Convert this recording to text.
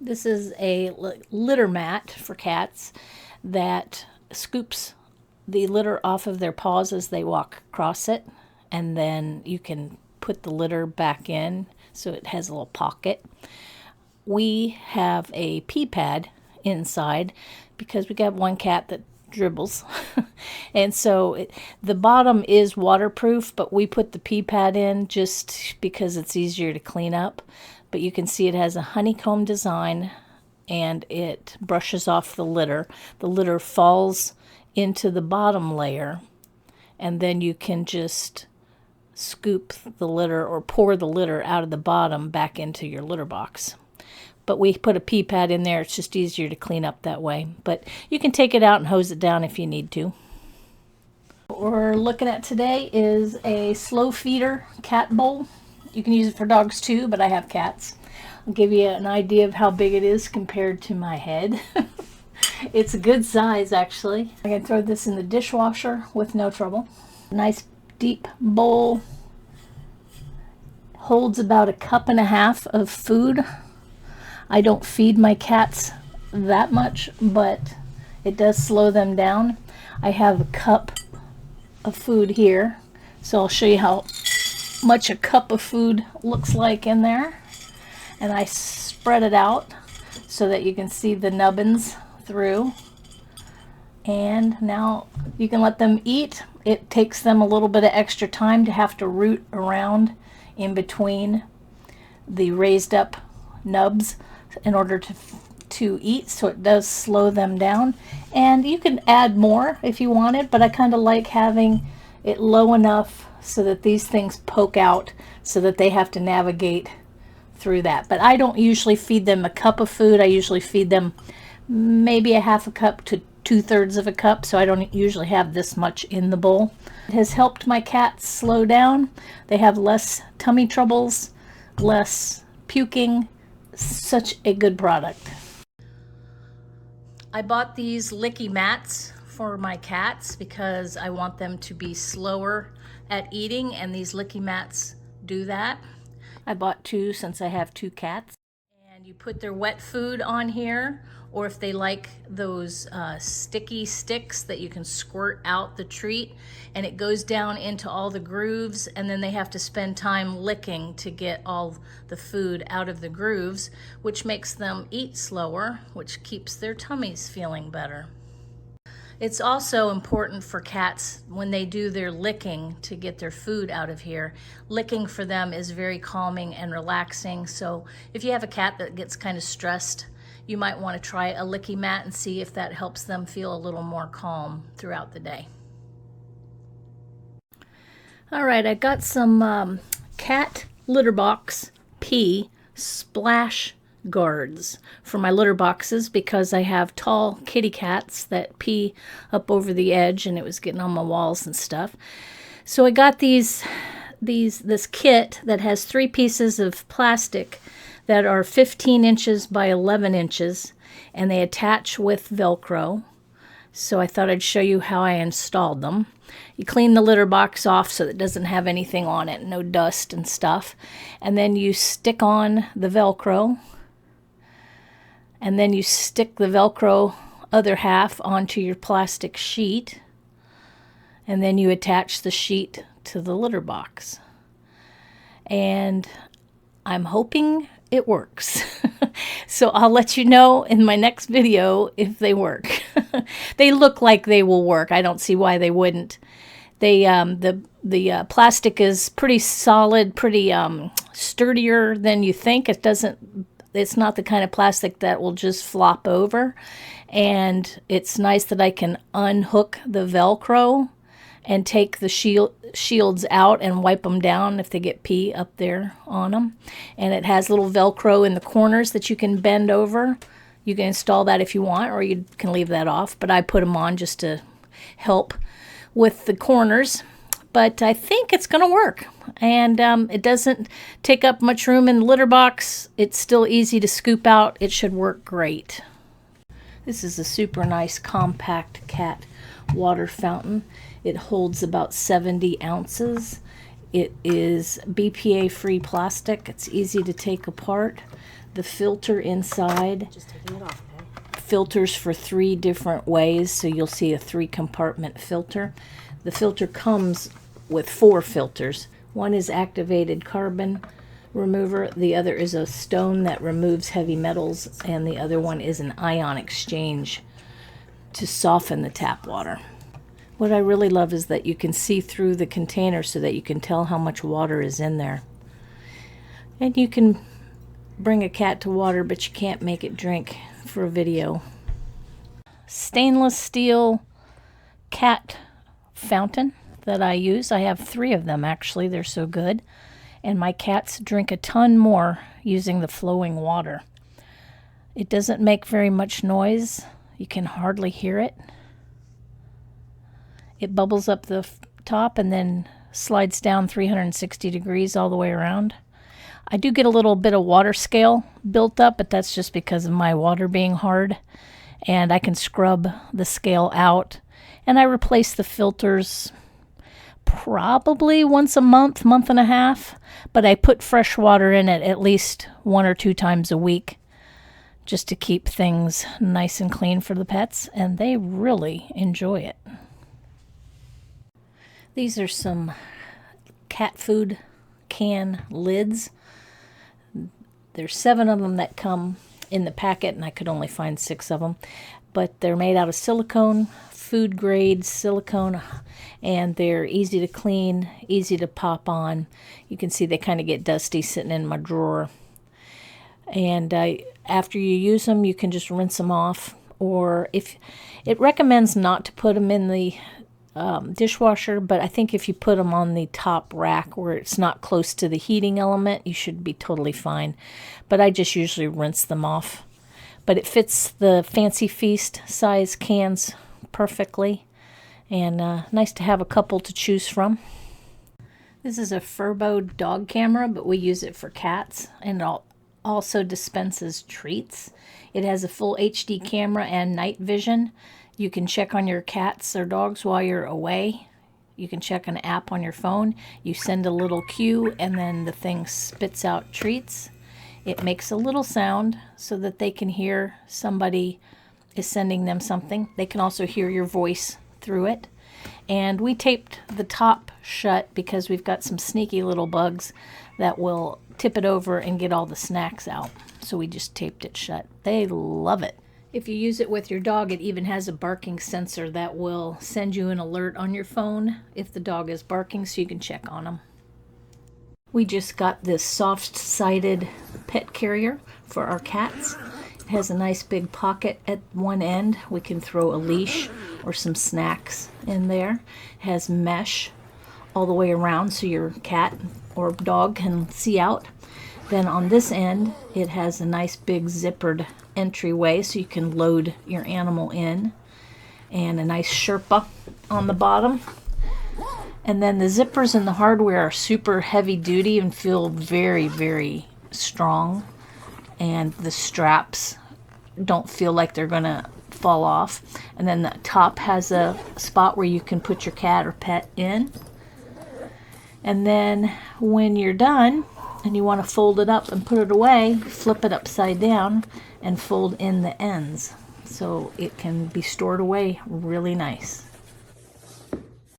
This is a litter mat for cats that scoops the litter off of their paws as they walk across it, and then you can put the litter back in so it has a little pocket. We have a pee pad inside because we got one cat that dribbles and so the bottom is waterproof, but we put the pee pad in just because it's easier to clean up. But you can see it has a honeycomb design and it brushes off the litter. The litter falls into the bottom layer, and then you can just scoop the litter or pour the litter out of the bottom back into your litter box. But we put a pee pad in there. It's just easier to clean up that way. But you can take it out and hose it down if you need to. What we're looking at today is a slow feeder cat bowl. You can use it for dogs too, but I have cats. I'll give you an idea of how big it is compared to my head. It's a good size, actually. I can throw this in the dishwasher with no trouble. Nice deep bowl. Holds about 1.5 cups of food. I don't feed my cats that much, but it does slow them down. I have a cup of food here, so I'll show you how much a cup of food looks like in there. And I spread it out so that you can see the nubbins through. And now you can let them eat. It takes them a little bit of extra time to have to root around in between the raised up nubs in order to eat, so it does slow them down. And you can add more if you wanted, but I kind of like having it low enough so that these things poke out so that they have to navigate through that. But I don't usually feed them a cup of food. I usually feed them maybe 1/2 cup to 2/3 of a cup, so I don't usually have this much in the bowl. It has helped my cats slow down. They have less tummy troubles, less puking. Such a good product. I bought these licky mats for my cats because I want them to be slower at eating, and these licky mats do that. I bought 2 since I have 2 cats. And you put their wet food on here, or if they like those sticky sticks that you can squirt out the treat, and it goes down into all the grooves, and then they have to spend time licking to get all the food out of the grooves, which makes them eat slower, which keeps their tummies feeling better. It's also important for cats when they do their licking to get their food out of here. Licking for them is very calming and relaxing. So if you have a cat that gets kind of stressed, you might want to try a licky mat and see if that helps them feel a little more calm throughout the day. All right, I got some cat litter box pee splash guards for my litter boxes because I have tall kitty cats that pee up over the edge and it was getting on my walls and stuff. So I got this kit that has 3 pieces of plastic that are 15 inches by 11 inches, and they attach with Velcro. So I thought I'd show you how I installed them. You clean the litter box off so it doesn't have anything on it, no dust and stuff. And then you stick on the Velcro. And then you stick the Velcro other half onto your plastic sheet. And then you attach the sheet to the litter box. And I'm hoping it works. So I'll let you know in my next video if they work. They look like they will work. I don't see why they wouldn't. They the plastic is pretty solid, pretty sturdier than you think. It's not the kind of plastic that will just flop over. And it's nice that I can unhook the Velcro and take the shields out and wipe them down if they get pee up there on them. And it has little Velcro in the corners that you can bend over. You can install that if you want, or you can leave that off. But I put them on just to help with the corners. But I think it's going to work. And it doesn't take up much room in the litter box. It's still easy to scoop out. It should work great. This is a super nice compact cat water fountain. It holds about 70 ounces. It is BPA-free plastic. It's easy to take apart. The filter inside Just taking it off, okay? filters for 3 different ways, so you'll see a 3-compartment filter. The filter comes with 4 filters. One is activated carbon remover, the other is a stone that removes heavy metals, and the other one is an ion exchange to soften the tap water. What I really love is that you can see through the container so that you can tell how much water is in there. And you can bring a cat to water, but you can't make it drink for a video. Stainless steel cat fountain that I use. I have 3 of them actually, they're so good. And my cats drink a ton more using the flowing water. It doesn't make very much noise. You can hardly hear it. It bubbles up the top and then slides down 360 degrees all the way around. I do get a little bit of water scale built up, but that's just because of my water being hard. And I can scrub the scale out. And I replace the filters probably once a month, month and a half, but I put fresh water in it at least 1 or 2 times a week just to keep things nice and clean for the pets, and they really enjoy it. These are some cat food can lids. There's 7 of them that come in the packet, and I could only find 6 of them, but they're made out of silicone, food grade silicone, and they're easy to clean, easy to pop on. You can see they kind of get dusty sitting in my drawer. And after you use them, you can just rinse them off, or if it recommends not to put them in the dishwasher, but I think if you put them on the top rack where it's not close to the heating element, you should be totally fine. But I just usually rinse them off. But it fits the Fancy Feast size cans perfectly, and nice to have a couple to choose from. This is a Furbo dog camera, but we use it for cats, and it also dispenses treats. It has a full HD camera and night vision. You can check on your cats or dogs while you're away. You can check an app on your phone. You send a little cue, and then the thing spits out treats. It makes a little sound so that they can hear somebody is sending them something. They can also hear your voice through it. And we taped the top shut because we've got some sneaky little bugs that will tip it over and get all the snacks out. So we just taped it shut. They love it. If you use it with your dog, it even has a barking sensor that will send you an alert on your phone if the dog is barking, so you can check on them. We just got this soft-sided pet carrier for our cats. It has a nice big pocket at one end. We can throw a leash or some snacks in there. It has mesh all the way around so your cat or dog can see out. Then on this end, it has a nice big zippered entryway so you can load your animal in, and a nice Sherpa on the bottom. And then the zippers and the hardware are super heavy duty and feel very, very strong. And the straps don't feel like they're gonna fall off. And then the top has a spot where you can put your cat or pet in. And then when you're done and you want to fold it up and put it away, flip it upside down and fold in the ends so it can be stored away really nice.